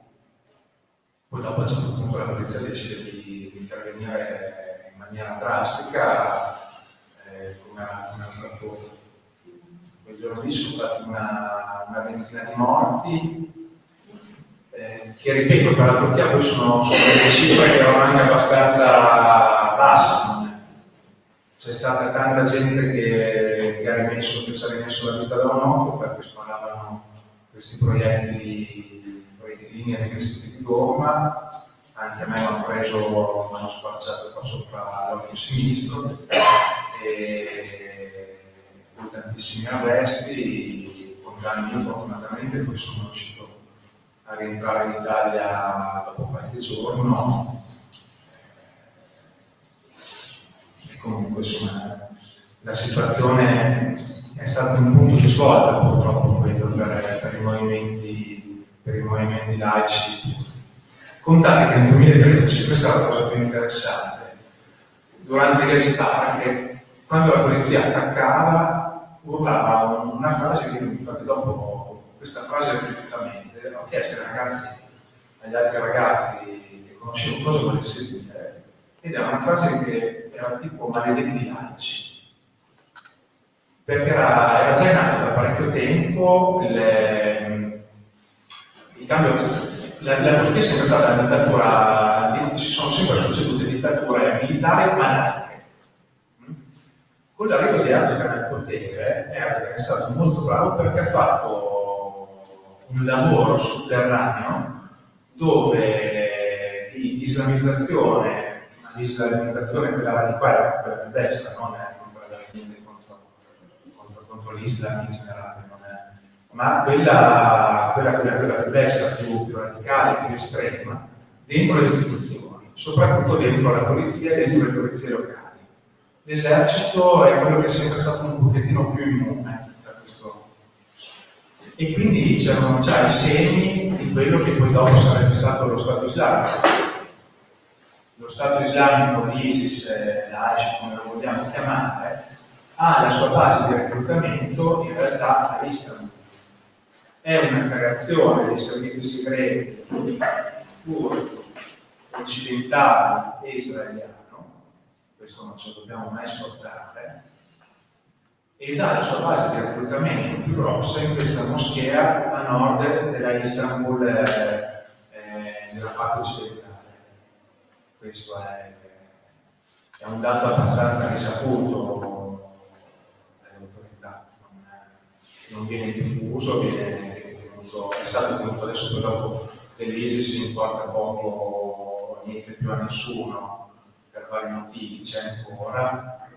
Poi dopo a un certo punto la polizia decide di intervenire in maniera drastica, come era stato quel giorno lì, sono stati una ventina di morti, che ripeto per la Turchia poi sono delle cifre che erano anche abbastanza basse. C'è stata tanta gente che ci ha rimesso la vista da un occhio perché sparavano questi proiettili aggressivi di gomma, anche a me mi hanno spacciato qua sopra l'occhio sinistro e tantissimi arresti, io fortunatamente poi sono riuscito a rientrare in Italia dopo qualche giorno. E comunque insomma la situazione è stata un punto di svolta purtroppo quello per i movimenti laici Contate che nel 2013, questa è la cosa più interessante, durante gli esitari, che quando la polizia attaccava urlava una frase che infatti dopo questa frase ripetutamente ho chiesto ai ragazzi, agli altri ragazzi che conoscevo cosa volesse dire, ed era una frase che era tipo maledetti laici. Perché era già in atto da parecchio tempo il cambio. La Turchia è sempre stata una dittatura, ci sono sempre succedute dittature militari ma laiche. Con l'arrivo di Erdogan al potere, Erdogan è stato molto bravo perché ha fatto un lavoro sotterraneo dove di islamizzazione, ma l'islamizzazione quella radicale, quella più destra, non è quella contro l'Islam in generale, non è, ma quella più destra, più radicale, più estrema, dentro le istituzioni, soprattutto dentro la polizia e dentro le polizie locali. L'esercito è quello che è sempre stato un pochettino più immune da questo. E quindi c'erano già i segni di quello che poi dopo sarebbe stato lo Stato islamico. Lo Stato islamico di ISIS, Daesh, come lo vogliamo chiamare, ha la sua base di reclutamento in realtà a Istanbul. È una creazione dei servizi segreti pur occidentali e israeliano, questo non ce lo dobbiamo mai scordare, ed ha la sua base di reclutamento più grossa in questa moschea a nord della Istanbul, nella parte occidentale. Questo è un dato abbastanza risaputo dalle autorità, non viene diffuso, viene tenuto, è stato tenuto adesso poi dopo dell'ISIS si importa poco o niente più a nessuno per vari motivi, c'è ancora,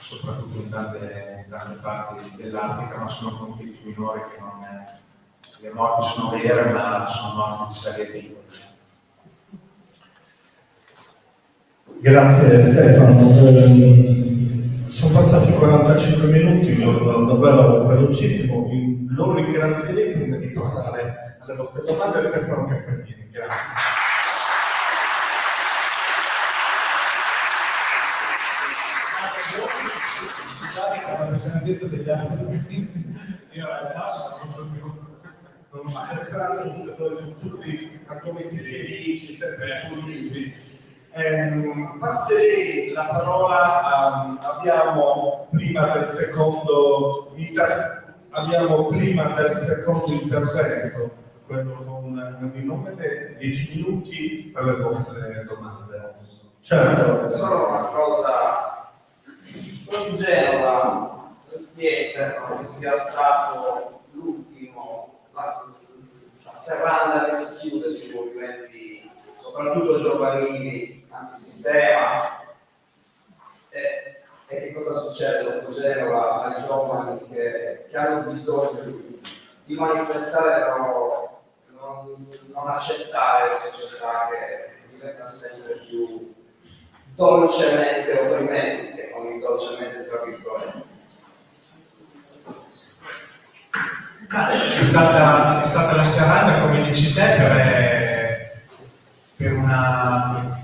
soprattutto in tante parti dell'Africa, ma sono conflitti minori che non le morti sono vere, ma sono morti di serie piccole. Grazie Stefano. Sono passati 45 minuti, davvero velocissimo. Lo ringrazierei prima di passare alle vostre domande a Stefano Caffardini. Grazie. Scusate per la pesantezza degli altri, in realtà sono molto più normale. Noi siamo tutti argomenti felici, sempre giuristi. Passerei la parola abbiamo prima del secondo intervento, quello con il nome 10 minuti per le vostre domande. Certo. Solo una cosa, con Genova chiese che sia stato l'ultimo, la serranda che si chiude sui movimenti, soprattutto giovanili, antisistema. E che cosa succede dopo Genova ai giovani che hanno bisogno di manifestare, però non accettare la società che diventa sempre più dolcemente opprimente, con il dolcemente tra virgolette. È stata la serranda, come dici te, per una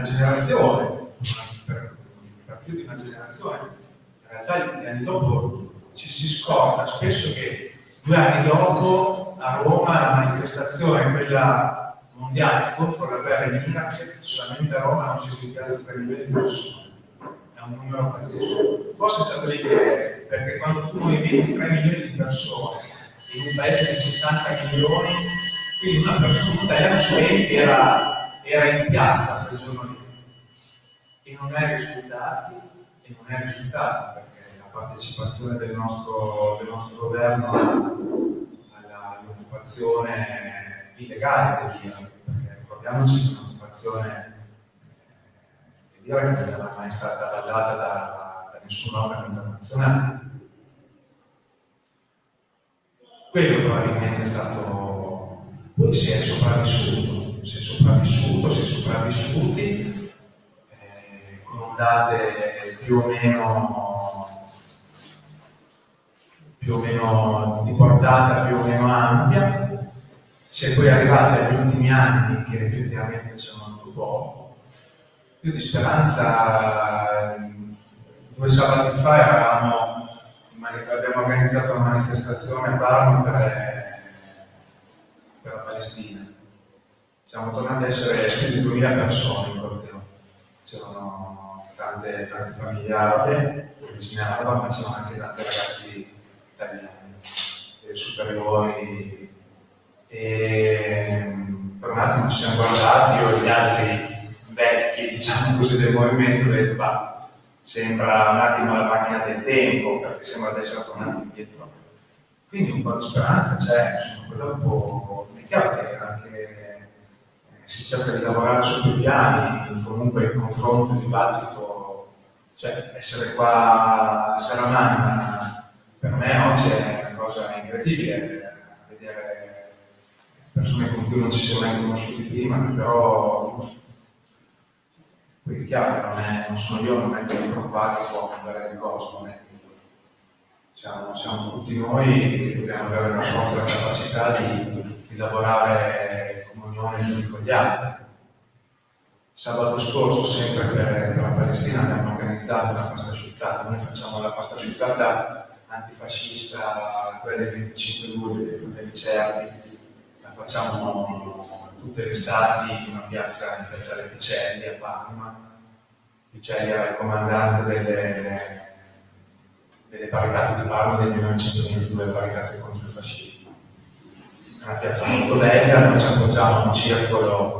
generazione, per più di una generazione. In realtà gli anni dopo ci si scorda spesso che 2 anni dopo a Roma la manifestazione, quella mondiale contro la guerra in Iraq, solamente a Roma non ci si piazza 3 milioni di persone. È un numero pazzesco. Forse è stato l'idea, perché quando tu movimenti 3 milioni di persone in un paese di 60 milioni, quindi una persona, un italiano su 20 era in piazza quel giorno lì. E non è risultato perché la partecipazione del nostro governo all'occupazione illegale dell'Iraq, perché ricordiamoci che un'occupazione dell'Iraq non era mai stata avallata da nessun organo internazionale. Quello probabilmente è stato, poi si è sopravvissuti con ondate più o meno di portata più o meno ampia, Si è poi arrivati agli ultimi anni che effettivamente c'è molto poco. Io di speranza, 2 sabati fa abbiamo organizzato una manifestazione a Parma per la Palestina. Siamo tornati a essere più di 2000 persone in corteo. C'erano tante famiglie arabe, vicine arabe, ma c'erano anche tanti ragazzi italiani, superiori. E per un attimo ci siamo guardati, io e gli altri vecchi, diciamo così, del movimento, ho detto, ma sembra un attimo la macchina del tempo, perché sembra di essere tornati indietro. Quindi un po' di speranza c'è, insomma, poi dopo è chiaro che anche si cerca di lavorare su più piani, comunque il confronto, il dibattito, cioè essere qua a Saramana per me oggi è una cosa incredibile, vedere persone con cui non ci siamo mai conosciuti prima, che però poi è chiaro che non sono io, non è che il Provà che può cambiare le cose, non è siamo tutti noi che dobbiamo avere la forza e la capacità di lavorare in comunione con gli altri. Sabato scorso, sempre per la Palestina, abbiamo organizzato una pasta asciuttata. Noi facciamo la pasta asciuttata antifascista, quella del 25 luglio dei Fratelli Certi, la facciamo tutte le estati in una piazza, in piazzale Picelli a Parma. Picelli era il comandante delle barricate di Parma del 1922, barricate contro il fascismo. È una piazza molto bella, noi ci appoggiamo un circolo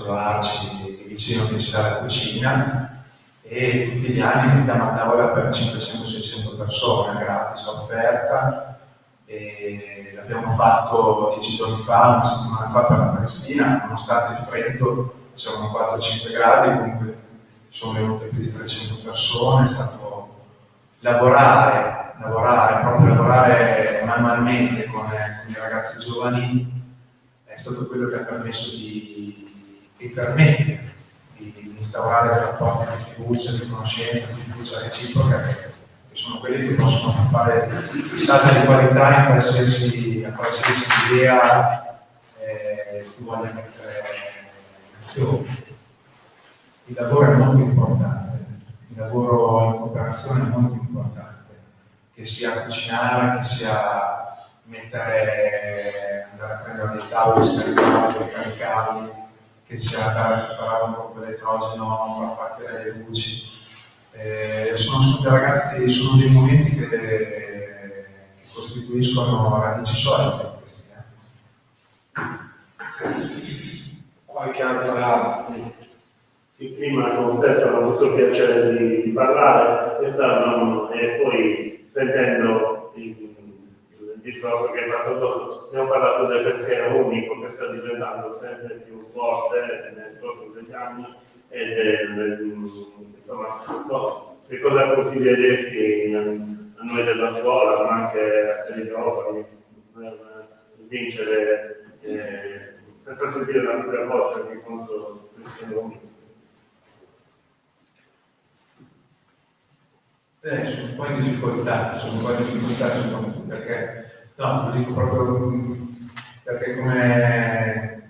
arci vicino che ci dà la cucina, e tutti gli anni mettiamo a tavola per 500-600 persone gratis a offerta, e l'abbiamo fatto 10 giorni fa, una settimana fa per la Palestina, nonostante il freddo, c'erano 4-5 gradi, comunque sono venute più di 300 persone. È stato lavorare manualmente con i ragazzi giovani, è stato quello che ha permesso che permette di instaurare rapporti di fiducia, di conoscenza, di fiducia reciproca, che sono quelli che possono fare il salto di qualità in qualsiasi idea tu voglia mettere in azione. Il lavoro è molto importante, il lavoro in cooperazione è molto importante, che sia cucinare, che sia andare a prendere dei tavoli, scaricarli, che sia andare a preparare un po' l'elettrogeno, far partire le luci. Sono dei ragazzi, sono dei momenti che costituiscono radici solide questi. Qualche altra. Prima con Stefano ho avuto il piacere di parlare e poi sentendo il discorso che hai fatto tu, abbiamo parlato del pensiero unico che sta diventando sempre più forte nel corso degli anni, insomma, che cosa consiglieresti a noi della scuola, ma anche a i giovani, vincere, per far sentire la propria voce anche contro il pensiero unico? Sono un po' in difficoltà, perché no, lo dico proprio perché come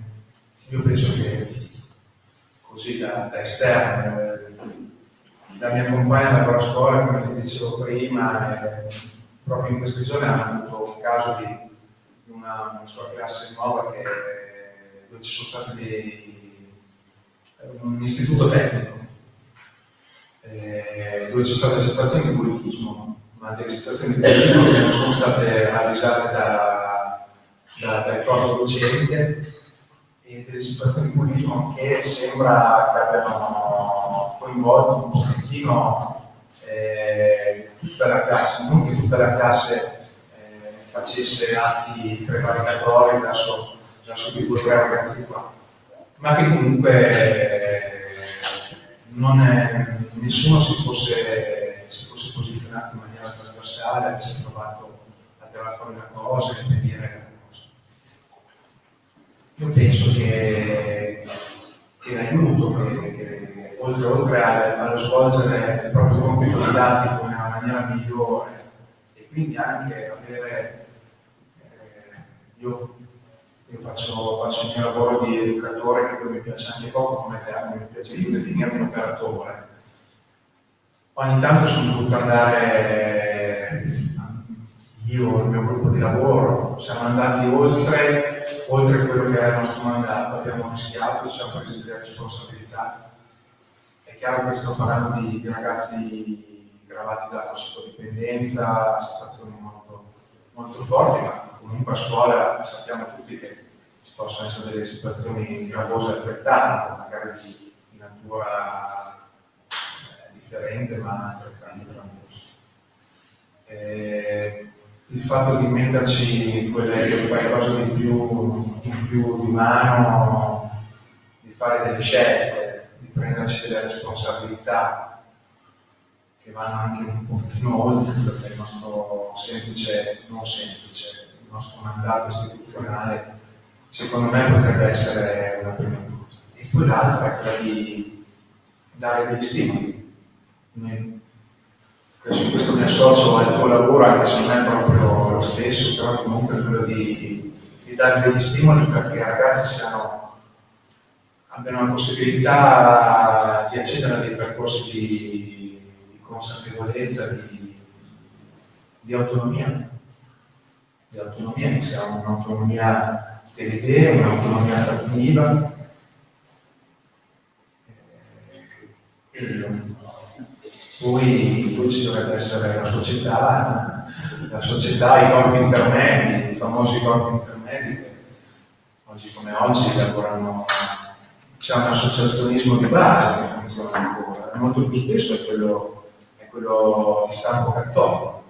io penso che così da esterno, la mia compagna lavora a scuola, come ti dicevo prima, proprio in questi giorni ha avuto un caso di una sua classe nuova dove ci sono stati un istituto tecnico, dove ci sono state situazioni di bullismo, ma delle situazioni di bullismo che non sono state avvisate dal corpo docente, e delle situazioni di bullismo che sembra che abbiano coinvolto un pochettino tutta la classe, non che tutta la classe facesse atti prevaricatori verso quei due ragazzi qua, ma che comunque nessuno si fosse posizionato in maniera trasversale, avesse provato a tirare fuori la cosa e impedire la cosa. Io penso che l'aiuto, che oltre allo svolgere il proprio compito didattico in una maniera migliore, e quindi anche avere io faccio il mio lavoro di educatore, che poi mi piace anche poco come teatro, mi piace io definirmi un operatore. Ogni tanto sono dovuto andare, io e il mio gruppo di lavoro, siamo andati oltre quello che era il nostro mandato, abbiamo rischiato, ci siamo presi delle responsabilità. È chiaro che sto parlando di ragazzi gravati da tossicodipendenza, situazioni molto, molto forti, ma comunque a scuola sappiamo tutti che ci possono essere delle situazioni gravose altrettanto, magari di natura differente ma altrettanto gravose. Il fatto di metterci qualcosa di più di umano, di fare delle scelte, di prenderci delle responsabilità che vanno anche un pochino oltre il nostro il nostro mandato istituzionale, secondo me potrebbe essere una prima cosa. E poi l'altra è quella di dare degli stimoli. Su questo mi associo al tuo lavoro, anche se non è proprio lo stesso, però comunque è quello di dare degli stimoli perché i ragazzi abbiano la possibilità di accedere a dei percorsi di consapevolezza, di autonomia, che sia un'autonomia delle idee, un'autonomia attiva. Poi ci dovrebbe essere la società, i corpi intermedi, i famosi corpi intermedi che oggi come oggi lavorano, c'è un associazionismo di base che funziona ancora, molto più spesso è quello di stampo cattolico.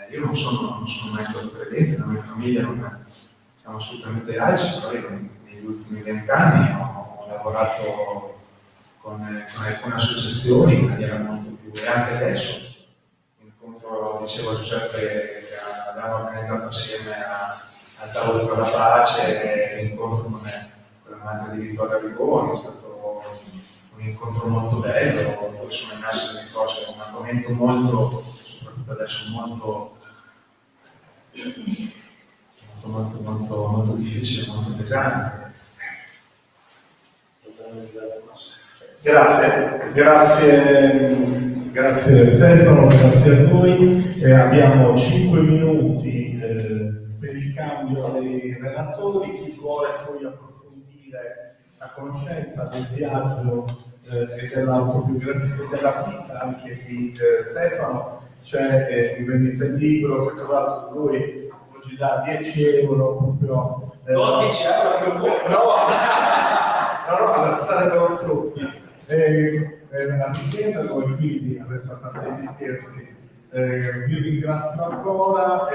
Io non sono mai stato credente, la mia famiglia non siamo assolutamente laici, però io negli ultimi 20 anni ho lavorato con alcune associazioni in maniera molto più, e anche adesso incontro, dicevo a Giuseppe che abbiamo organizzato assieme al tavolo per la pace l'incontro con la madre di Vittorio Rigoni, è stato un incontro molto bello, dove sono emerse delle cose, un argomento molto, soprattutto adesso molto difficile, molto pesante. Grazie Stefano, grazie a voi. Abbiamo 5 minuti per il cambio dei relatori. Chi vuole poi approfondire la conoscenza del viaggio e dell'autobiografia e della vita anche di Stefano, c'è il vendita il libro che tra l'altro lui oggi dà 10 euro proprio. No, 10 euro per no, sarebbero troppi. Richiederlo e quindi adesso a parte gli scherzi vi ringrazio ancora.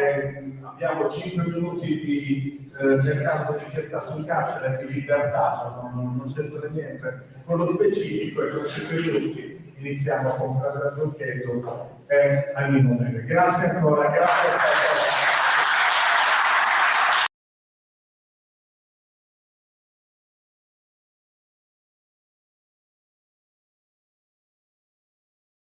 Abbiamo 5 minuti nel caso di chi è stato in carcere di libertà, non c'entra niente con lo specifico, e con 5 minuti iniziamo con Frater Zocchetto e Annino Neve. Grazie ancora, grazie a